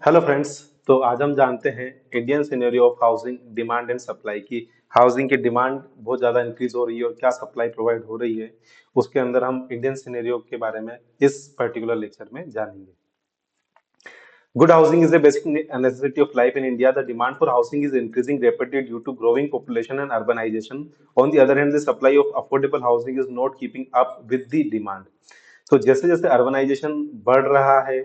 Hello friends. तो आज हम जानते हैं Indian scenario of housing demand and supply की। हाउसिंग की डिमांड बहुत ज़्यादा इंक्रीज हो रही है और क्या सप्लाई प्रोवाइड हो रही है, उसके अंदर हम इंडियन सिनेरियो के बारे में इस पर्टिकुलर लेक्चर में जानेंगे। Good housing is a basic necessity of life in India. The demand for housing is increasing rapidly due to growing population and urbanization. On the other hand, the supply of affordable housing is not keeping up with the demand. तो जैसे जैसे urbanisation बढ़ रहा है,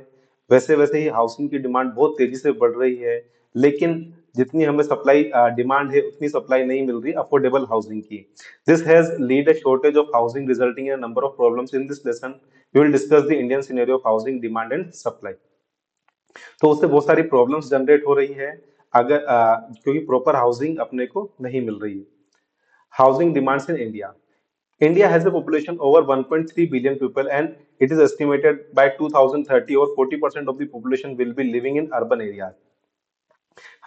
वैसे वैसे ही housing की demand बहुत तेजी से बढ़ रही है। लेकिन जितनी हमें सप्लाई डिमांड है उतनी सप्लाई नहीं मिल रही अफोर्डेबल हाउसिंग की। This has lead a shortage of housing resulting in number of problems. In this lesson we will discuss the Indian scenario of housing demand and supply. तो उससे बहुत सारी प्रॉब्लम्स जनरेट हो रही है अगर क्योंकि प्रॉपर हाउसिंग अपने को नहीं मिल रही है। Housing demands in India. India has a population over 1.3 billion people, and it is estimated by 2030 or 40% of the population will be living in urban areas.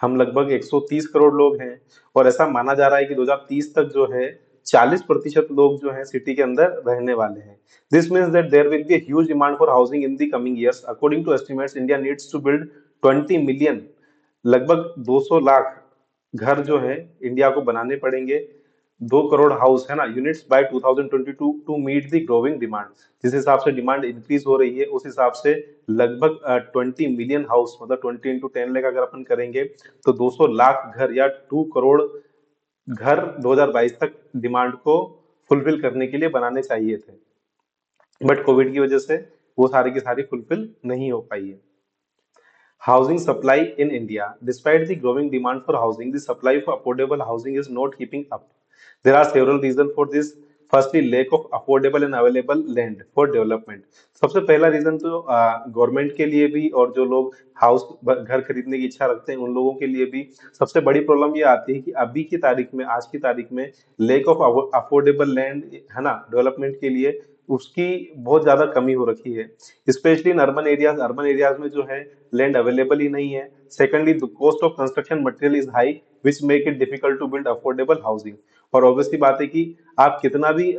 हम लगभग 130 करोड़ लोग हैं और ऐसा माना जा रहा है कि 2030 तक जो है 40% लोग जो हैं सिटी के अंदर रहने वाले हैं। This means that there will be a huge demand for housing in the coming years. According to estimates, India needs to build 20 million, लगभग 200 लाख घर जो है इंडिया को बनाने पड़ेंगे। 2 करोड़ हाउस है ना units by 2022 to meet the growing demand. जिस हिसाब से डिमांड इंक्रीज हो रही है उस हिसाब से लगभग 20 मिलियन हाउस, मतलब 20 इंटू 10 लाख अगर अपन करेंगे तो 200 लाख घर या 2 करोड़ घर 2022 तक डिमांड को फुलफिल करने के लिए बनाने चाहिए थे। बट कोविड की वजह से वो सारी की सारी फुलफिल नहीं हो पाई है। Housing supply in India. Despite the growing demand for housing, the supply of affordable housing is not keeping up. There are several reasons for this. Firstly, lack of affordable and available land for development. सबसे पहला reason तो government के लिए भी और जो लोग house घर खरीदने की इच्छा रखते हैं उन लोगों के लिए भी सबसे बड़ी प्रॉब्लम ये आती है कि अभी की तारीख में, आज की तारीख में लेक ऑफ अफोर्डेबल लैंड है ना डेवलपमेंट के लिए उसकी बहुत ज्यादा कमी हो रखी है। स्पेशली इन अर्बन एरियाज में जो है लैंड अवेलेबल ही नहीं है। Secondly, the cost of construction material is high which make it difficult to build affordable housing. और ऑब्वियसली बात है कि आप कितना भी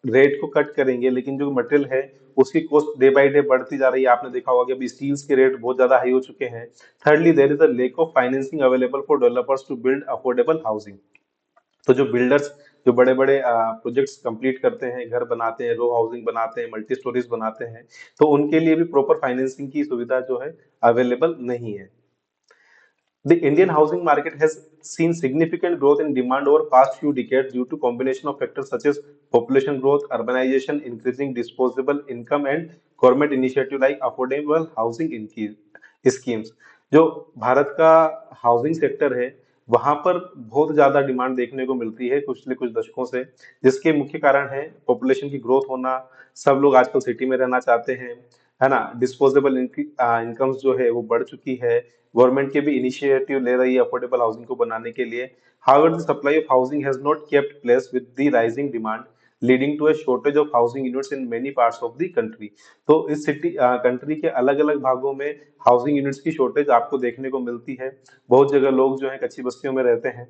रेट को कट करेंगे लेकिन जो मटेरियल है उसकी कॉस्ट डे बाय डे बढ़ती जा रही है। आपने देखा होगा कि अभी स्टील्स के रेट बहुत ज्यादा हाई हो चुके हैं। Thirdly, there is a lack of financing available for developers to build affordable housing. तो जो बिल्डर्स जो बड़े बड़े प्रोजेक्ट्स कंप्लीट करते हैं, घर बनाते हैं, रो हाउसिंग बनाते हैं, मल्टी स्टोरीज बनाते हैं, तो उनके लिए भी प्रॉपर फाइनेंसिंग की सुविधा जो है अवेलेबल नहीं है। The Indian housing market has seen significant growth in demand over past few decades due to combination of factors such as population growth, urbanization, increasing disposable income, and government initiative like affordable housing schemes. जो भारत का housing sector है वहां पर बहुत ज्यादा demand देखने को मिलती है पिछले कुछ दशकों से, जिसके मुख्य कारण है पॉपुलेशन की ग्रोथ होना। सब लोग आजकल सिटी में रहना चाहते हैं, है ना। डिस्पोजेबल इनकम्स जो है वो बढ़ चुकी है। गवर्नमेंट के भी इनिशिएटिव ले रही है अफोर्डेबल हाउसिंग को बनाने के लिए। However the supply of housing has not kept place with the rising demand, leading to a shortage of housing units in many parts of the country. तो इस कंट्री के अलग अलग भागों में हाउसिंग यूनिट्स की शॉर्टेज आपको देखने को मिलती है। बहुत जगह लोग जो है कच्ची बस्तियों में रहते हैं।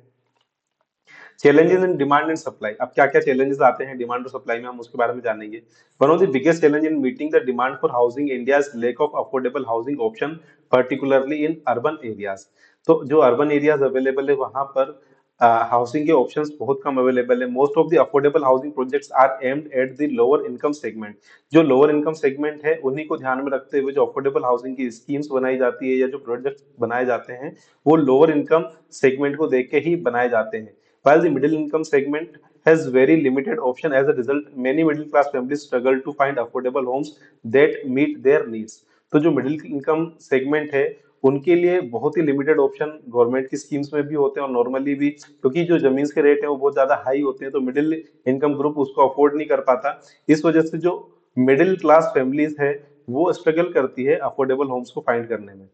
Challenges in demand and supply. अब क्या क्या चैलेंजेस आते हैं डिमांड और सप्लाई में, हम उसके बारे में जानेंगे। One of the biggest challenge in meeting the demand for housing India is lake of affordable housing option, particularly in urban areas. तो जो अर्बन एरियाज अवेलेबल है वहां पर हाउसिंग के ऑप्शंस बहुत कम अवेलेबल है। Most of the affordable housing projects are aimed at the lower income segment. जो लोअर इनकम सेगमेंट है उन्हीं को ध्यान में रखते हुए जो अफोर्डेबल हाउसिंग की स्कीम्स बनाई जाती है या जो प्रोजेक्ट बनाए जाते हैं वो लोअर इनकम सेगमेंट को देख के ही बनाए जाते हैं। While the middle income segment has very limited option, as a result, many middle class families struggle to find affordable homes that meet their needs. तो जो मिडिल इनकम सेगमेंट है उनके लिए बहुत ही लिमिटेड ऑप्शन गवर्नमेंट की schemes में भी होते हैं और नॉर्मली भी, क्योंकि जो जमीन के रेट है वो बहुत ज्यादा हाई होते हैं तो मिडिल इनकम ग्रुप उसको अफोर्ड नहीं कर पाता। इस वजह से जो मिडिल क्लास फैमिलीज है वो स्ट्रगल करती है अफोर्डेबल होम्स को फाइंड करने में।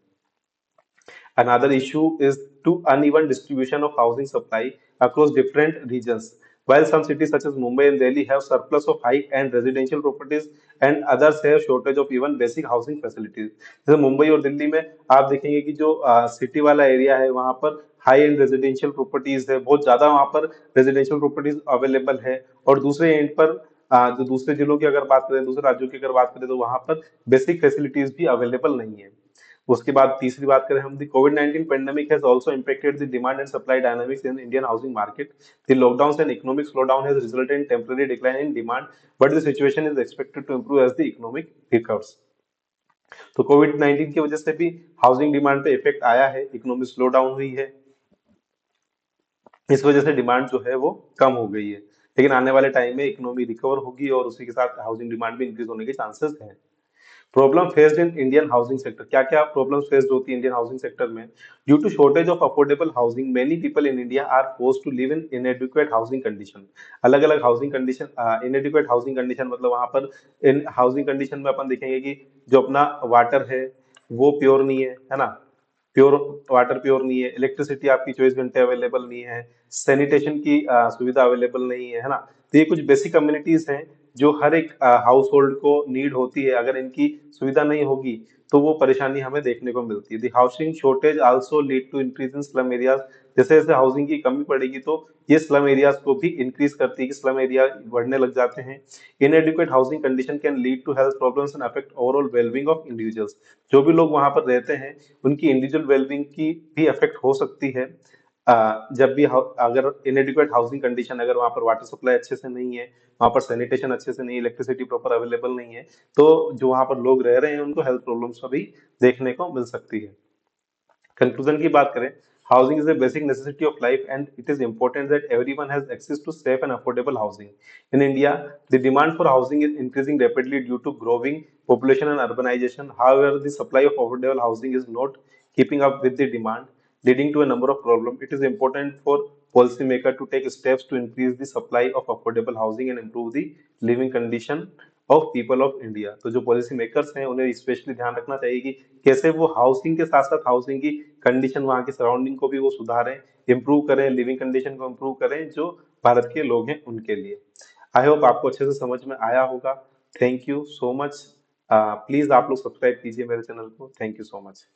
Another issue is too uneven distribution of housing supply across different regions. While some cities such as Mumbai and Delhi have surplus of high-end residential properties and others have shortage of even basic housing facilities. जैसे मुंबई और दिल्ली में आप देखेंगे कि जो city वाला area है वहां पर हाई एंड रेजिडेंशियल प्रॉपर्टीज है, बहुत ज्यादा वहां पर रेजिडेंशियल प्रॉपर्टीज अवेलेबल है। और दूसरे एंड पर जो दूसरे जिलों की अगर बात करें, दूसरे राज्यों की अगर बात करें तो वहां पर बेसिक फैसिलिटीज भी अवेलेबल नहीं है। उसके बाद तीसरी बात करें हम, the covid pandemic has also impacted the demand and supply dynamics in Indian housing market. The lockdowns and economic slowdown has resulted in temporary decline in demand, but the situation is expected to improve as the economic recovers. तो कोविड-19 की वजह से भी housing demand पे effect आया है, economy slow down हुई है, इस वजह से डिमांड जो है वो कम हो गई है। लेकिन आने वाले टाइम में इकोनॉमी रिकवर होगी और उसी के साथ हाउसिंग डिमांड भी इंक्रीज होने के चांसेस हैं। Problem faced in Indian housing sector, क्या क्या प्रॉब्लम्स फेस्ड होती है इंडियन हाउसिंग सेक्टर में? Due to shortage of affordable housing many people in India are forced to live in inadequate housing condition. अलग अलग housing condition, inadequate housing condition मतलब वहां पर इन हाउसिंग कंडीशन में अपन देखेंगे कि जो अपना वाटर है वो प्योर नहीं है ना, प्योर वाटर प्योर नहीं है, इलेक्ट्रिसिटी आपकी 24 घंटे अवेलेबल नहीं है, सैनिटेशन की सुविधा अवेलेबल नहीं है ना। तो ये कुछ बेसिक कम्युनिटीज हैं जो हर एक हाउस होल्ड को नीड होती है, अगर इनकी सुविधा नहीं होगी तो वो परेशानी हमें देखने को मिलती है। The housing shortage also lead to increase in slum areas, जैसे जैसे हाउसिंग की कमी पड़ेगी तो ये स्लम एरियाज को भी इंक्रीज करती है कि स्लम एरिया बढ़ने लग जाते हैं। Inadequate housing condition can lead to health problems and affect overall wellbeing of individuals, जो भी लोग वहां पर रहते हैं उनकी इंडिविजुअल वेलबींग की भी अफेक्ट हो सकती है। जब भी अगर इनएडिक्वेट हाउसिंग कंडीशन, अगर वहां पर वाटर सप्लाई अच्छे से नहीं है, वहां पर सैनिटेशन अच्छे से नहीं है, इलेक्ट्रिसिटी प्रॉपर अवेलेबल नहीं है, तो जो वहां पर लोग रह रहे हैं उनको हेल्थ प्रॉब्लम्स भी देखने को मिल सकती है। कंक्लूजन की बात करें, housing is a basic necessity of life and it is important that everyone has access to safe and affordable housing. In India, the demand for housing is increasing rapidly due to growing population and urbanization. However, the supply of affordable housing is not keeping up with the demand, leading to a number of problems. It is important for policymakers to take steps to increase the supply of affordable housing and improve the living condition of people of India. तो जो policy makers हैं उन्हें specially ध्यान रखना चाहिए कि कैसे वो हाउसिंग के साथ साथ हाउसिंग की कंडीशन, वहाँ की सराउंडिंग को भी वो सुधारें, इम्प्रूव करें, लिविंग कंडीशन को इम्प्रूव करें जो भारत के लोग हैं उनके लिए। आई होप आपको अच्छे से समझ में आया होगा। Thank you so much. Please आप लोग सब्सक्राइब कीजिए मेरे चैनल को। Thank you so much.